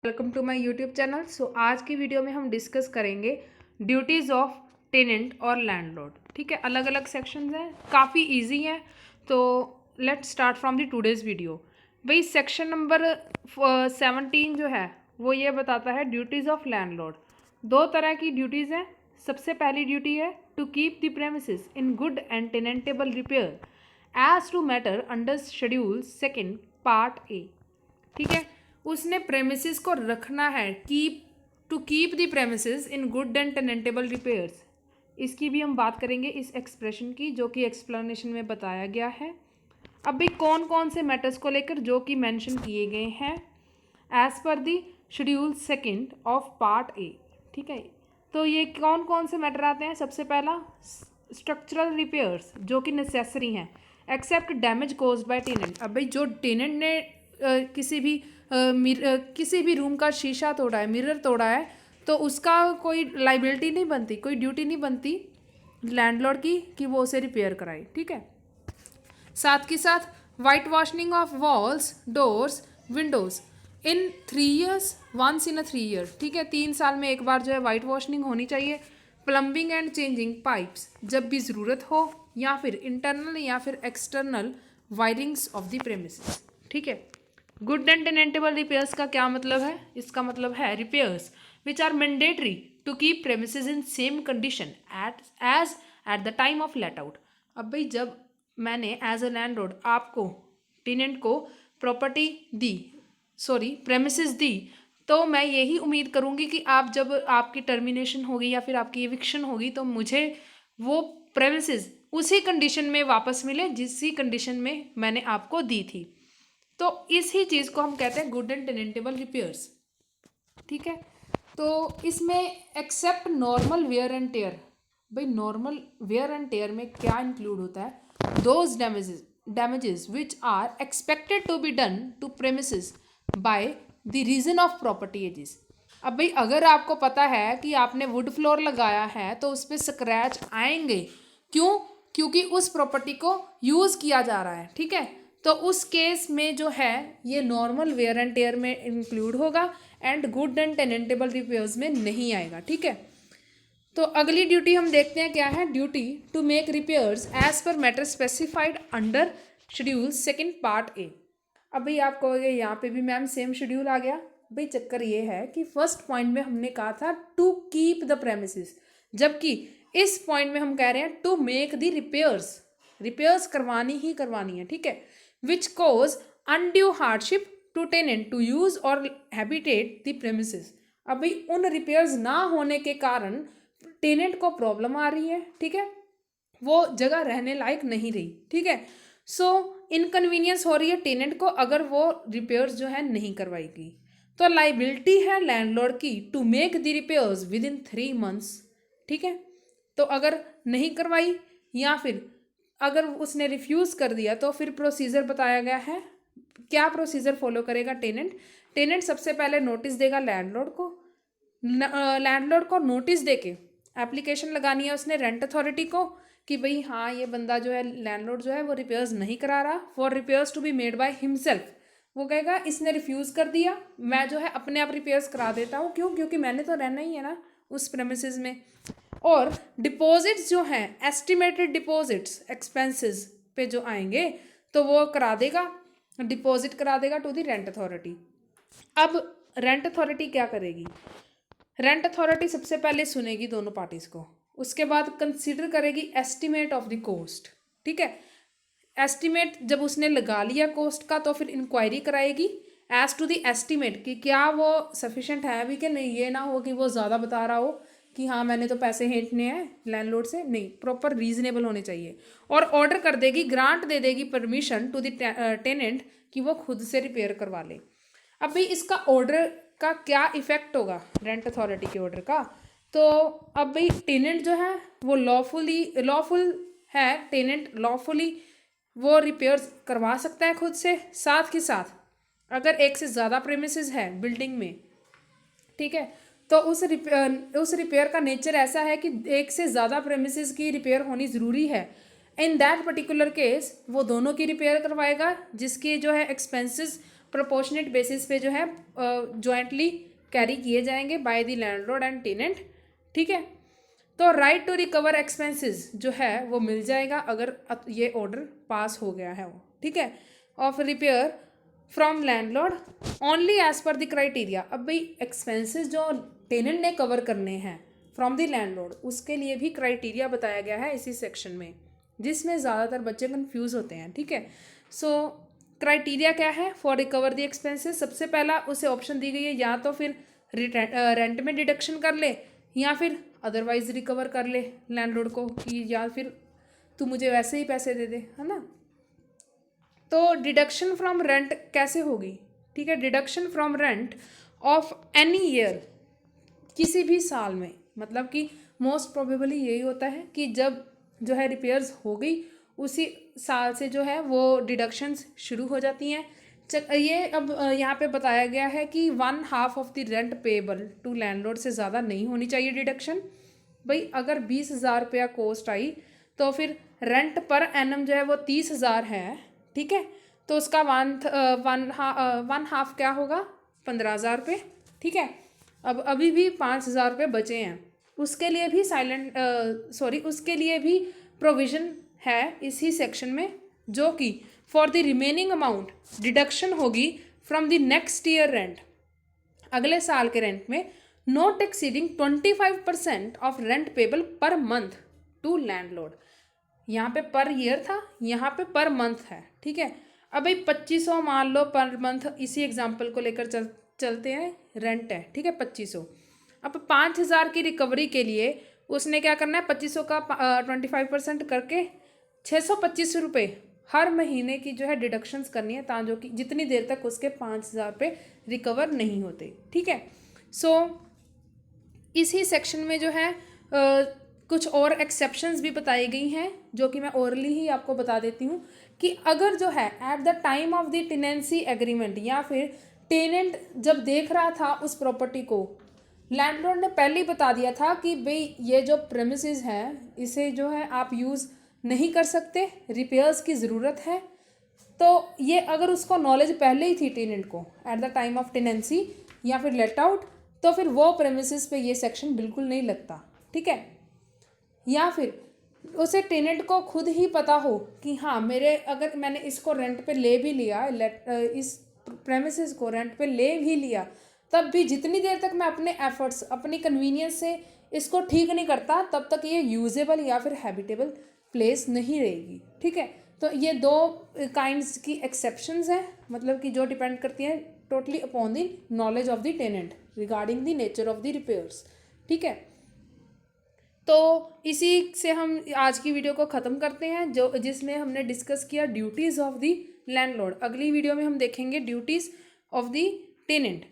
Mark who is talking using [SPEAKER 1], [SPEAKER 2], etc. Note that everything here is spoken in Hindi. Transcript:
[SPEAKER 1] Welcome to my YouTube channel. आज की वीडियो में हम डिस्कस करेंगे ड्यूटीज़ ऑफ टेनेंट और लैंडलॉर्ड। ठीक है, अलग अलग सेक्शंस हैं, काफ़ी इजी हैं। तो let's start from the today's video. भाई सेक्शन नंबर 17 जो है वो ये बताता है ड्यूटीज़ ऑफ लैंडलॉर्ड। दो तरह की ड्यूटीज़ हैं। सबसे पहली ड्यूटी है to keep the premises in good and tenantable repair as to matter under schedule second part A. ठीक है, उसने प्रेमिसेस को रखना है, keep the premises in good and tenantable repairs. इसकी भी हम बात करेंगे, इस एक्सप्रेशन की, जो कि एक्सप्लेनेशन में बताया गया है। अब भी कौन कौन से मैटर्स को लेकर जो कि मेंशन किए गए हैं as per the schedule second of part A. ठीक है, तो ये कौन कौन से मैटर आते हैं। सबसे पहला स्ट्रक्चरल रिपेयर्स जो कि नेसेसरी हैं except damage caused by tenant. अब भाई जो टेनेंट ने किसी भी रूम का शीशा तोड़ा है, मिरर तोड़ा है, तो उसका कोई लाइबिलिटी नहीं बनती, कोई ड्यूटी नहीं बनती लैंडलॉर्ड की कि वो उसे रिपेयर कराए। ठीक है, साथ के साथ white washing of walls, doors, windows in 3 years, once in a 3 year। ठीक है, 3 साल में एक बार जो है वाइट वॉशिंग होनी चाहिए। प्लम्बिंग एंड चेंजिंग पाइप्स जब भी ज़रूरत हो, या फिर इंटरनल या फिर external wirings of the premises. ठीक है, गुड एंड टेनेंटेबल रिपेयर्स का क्या मतलब है। इसका मतलब है repairs which are mandatory to keep premises in same condition at the time of let out. अब भाई जब मैंने एज अ लैंडलॉर्ड आपको टेनेंट को प्रॉपर्टी दी, प्रेमिसेस दी, तो मैं यही उम्मीद करूंगी कि आप जब आपकी टर्मिनेशन होगी या फिर आपकी एविक्शन होगी तो मुझे वो प्रेमिसेस उसी कंडीशन में वापस मिले जिसी कंडीशन में मैंने आपको दी थी। तो इसी चीज़ को हम कहते हैं गुड एंड टेनेंटेबल रिपेयर्स। ठीक है, तो इसमें except normal wear and tear. भाई नॉर्मल वेयर एंड टेयर में क्या इंक्लूड होता है। Those damages which are expected to be done to premises by the reason of property ages. अब भाई अगर आपको पता है कि आपने वुड फ्लोर लगाया है तो उस पर स्क्रैच आएंगे। क्यों? क्योंकि उस प्रॉपर्टी को यूज़ किया जा रहा है। ठीक है, तो उस केस में जो है ये नॉर्मल वेयर एंड टेयर में इंक्लूड होगा and good and tenantable repairs में नहीं आएगा। ठीक है, तो अगली ड्यूटी हम देखते हैं क्या है। Duty to make repairs as per matter specified under schedule second part A. अब भाई आप कहोगे यहाँ पे भी मैम सेम शेड्यूल आ गया। भाई चक्कर ये है कि फर्स्ट पॉइंट में हमने कहा था टू कीप द प्रेमिसेस, जबकि इस पॉइंट में हम कह रहे हैं टू मेक द रिपेयर्स करवानी ही करवानी है। ठीक है, which cause undue hardship to tenant to use और हैबिटेट द प्रेमिसेस। अब भाई उन रिपेयर्स ना होने के कारण टेनेंट को प्रॉब्लम आ रही है। ठीक है, वो जगह रहने लायक नहीं रही। ठीक है, सो इनकन्वीनियंस हो रही है टेनेंट को अगर वो रिपेयर्स जो है नहीं करवाएगी। तो लाइबिलिटी है लैंडलॉर्ड की to make the repairs within 3 months। ठीक है, तो अगर नहीं करवाई या फिर अगर उसने रिफ्यूज़ कर दिया तो फिर प्रोसीजर बताया गया है। क्या प्रोसीजर फॉलो करेगा टेनेंट सबसे पहले नोटिस देगा लैंडलॉर्ड को। लैंडलॉर्ड को नोटिस देके एप्लीकेशन लगानी है उसने रेंट अथॉरिटी को कि भाई हाँ ये बंदा जो है लैंडलॉर्ड जो है वो रिपेयर्स नहीं करा रहा, for repairs to be made by himself. वो कहेगा इसने रिफ्यूज़ कर दिया, मैं जो है अपने आप रिपेयर्स करा देता हूँ। क्यों? क्योंकि मैंने तो रहना ही है ना उस प्रेमिसेस में। और डिपॉजिट्स जो हैं, एस्टिमेटेड डिपॉजिट्स एक्सपेंसेस पे जो आएंगे तो वो करा देगा, डिपॉजिट करा देगा टू द रेंट अथॉरिटी। अब रेंट अथॉरिटी क्या करेगी। रेंट अथॉरिटी सबसे पहले सुनेगी दोनों पार्टीज को, उसके बाद कंसीडर करेगी एस्टिमेट ऑफ द कॉस्ट। ठीक है, एस्टिमेट जब उसने लगा लिया कॉस्ट का तो फिर इंक्वायरी कराएगी एज टू द एस्टिमेट कि क्या वो सफिशेंट है भी कि नहीं। ये ना हो कि वो ज़्यादा बता रहा हो कि हाँ मैंने तो पैसे हेंटने हैं लैंडलॉर्ड से, नहीं, प्रॉपर रीजनेबल होने चाहिए। और ऑर्डर कर देगी, ग्रांट दे देगी परमिशन टू द टेनेंट कि वो खुद से रिपेयर करवा ले। अब भाई इसका ऑर्डर का क्या इफेक्ट होगा रेंट अथॉरिटी के ऑर्डर का। तो अब भाई टेनेंट जो है वो लॉफुल है, टेनेंट लॉफुली वो रिपेयर्स करवा सकता है खुद से। साथ के साथ अगर एक से ज़्यादा प्रेमिसेस है बिल्डिंग में, ठीक है, तो उस रिपेयर का नेचर ऐसा है कि एक से ज़्यादा प्रेमिसेस की रिपेयर होनी ज़रूरी है। इन दैट पर्टिकुलर केस वो दोनों की रिपेयर करवाएगा जिसकी जो है एक्सपेंसेस प्रोपोर्शनेट बेसिस पे जो है जॉइंटली कैरी किए जाएंगे by the landlord and tenant, ठीक है। तो राइट टू रिकवर एक्सपेंसेस जो है वो मिल जाएगा अगर ये ऑर्डर पास हो गया है वो, ठीक है, of repair from landlord only as per the criteria. अब भाई एक्सपेंसेस जो टेनेंट ने कवर करने हैं फ्रॉम द लैंडलॉर्ड, उसके लिए भी क्राइटेरिया बताया गया है इसी सेक्शन में, जिसमें ज़्यादातर बच्चे कंफ्यूज होते हैं, ठीक है। सो क्राइटेरिया क्या है फॉर रिकवर द एक्सपेंसेस? सबसे पहला उसे ऑप्शन दी गई है, या तो फिर रेंट में डिडक्शन कर ले या फिर अदरवाइज रिकवर कर ले लैंडलॉर्ड को, कि या फिर तू मुझे वैसे ही पैसे दे दे, है ना। तो डिडक्शन फ्रॉम रेंट कैसे होगी? ठीक है, deduction from rent of any year, किसी भी साल में, मतलब कि मोस्ट प्रोबेबली यही होता है कि जब जो है रिपेयर्स हो गई उसी साल से जो है वो डिडक्शंस शुरू हो जाती हैं। ये अब यहाँ पे बताया गया है कि 1/2 of the rent payable to landlord से ज़्यादा नहीं होनी चाहिए डिडक्शन। भाई अगर 20,000 रुपया कॉस्ट आई तो फिर रेंट पर एनम जो है वो 30,000 है, ठीक है, तो उसका वन हाफ क्या होगा? 15,000 रुपये, ठीक है। अब अभी भी 5,000 रुपये बचे हैं, उसके लिए भी उसके लिए भी प्रोविज़न है इसी सेक्शन में, जो कि for the remaining amount deduction होगी from the next year rent, अगले साल के रेंट में, not exceeding 25% of rent payable per month to landlord. यहाँ पे पर ईयर था, यहाँ पे पर मंथ है, ठीक है। अब भाई 2500 मान लो पर मंथ, इसी एग्जाम्पल को लेकर चलते हैं, रेंट है, ठीक है, 2500। अब 5,000 की रिकवरी के लिए उसने क्या करना है, 2500 का 25% करके 625 रुपये हर महीने की जो है डिडक्शंस करनी है, ताकि कि जितनी देर तक उसके 5,000 रुपये रिकवर नहीं होते, ठीक है। सो इसी सेक्शन में जो है कुछ और एक्सेप्शंस भी बताई गई हैं, जो कि मैं ओरली ही आपको बता देती हूँ कि अगर जो है eight the time of the tenancy agreement, या फिर टेनेंट जब देख रहा था उस प्रॉपर्टी को, लैंडलॉर्ड ने पहले ही बता दिया था कि भाई ये जो प्रेमिसेस है इसे जो है आप यूज़ नहीं कर सकते, रिपेयर्स की ज़रूरत है, तो ये अगर उसको नॉलेज पहले ही थी टेनेंट को eight the time of tenancy या फिर लेट आउट, तो फिर वो प्रेमिसेस पे ये सेक्शन बिल्कुल नहीं लगता, ठीक है। या फिर उसे टेनेंट को खुद ही पता हो कि हाँ अगर मैंने इसको रेंट पे ले भी लिया, इस प्रेमिसेस को रेंट पे ले भी लिया, तब भी जितनी देर तक मैं अपने एफर्ट्स, अपनी कन्वीनियंस से इसको ठीक नहीं करता, तब तक ये यूजेबल या फिर हैबिटेबल प्लेस नहीं रहेगी, ठीक है। तो ये दो काइंड्स की एक्सेप्शंस हैं, मतलब कि जो डिपेंड करती हैं totally upon the knowledge of the tenant regarding the nature of the repairs, ठीक है। तो इसी से हम आज की वीडियो को ख़त्म करते हैं, जिसमें हमने डिस्कस किया ड्यूटीज़ ऑफ द लैंडलॉर्ड। अगली वीडियो में हम देखेंगे ड्यूटीज़ ऑफ द टेनेंट।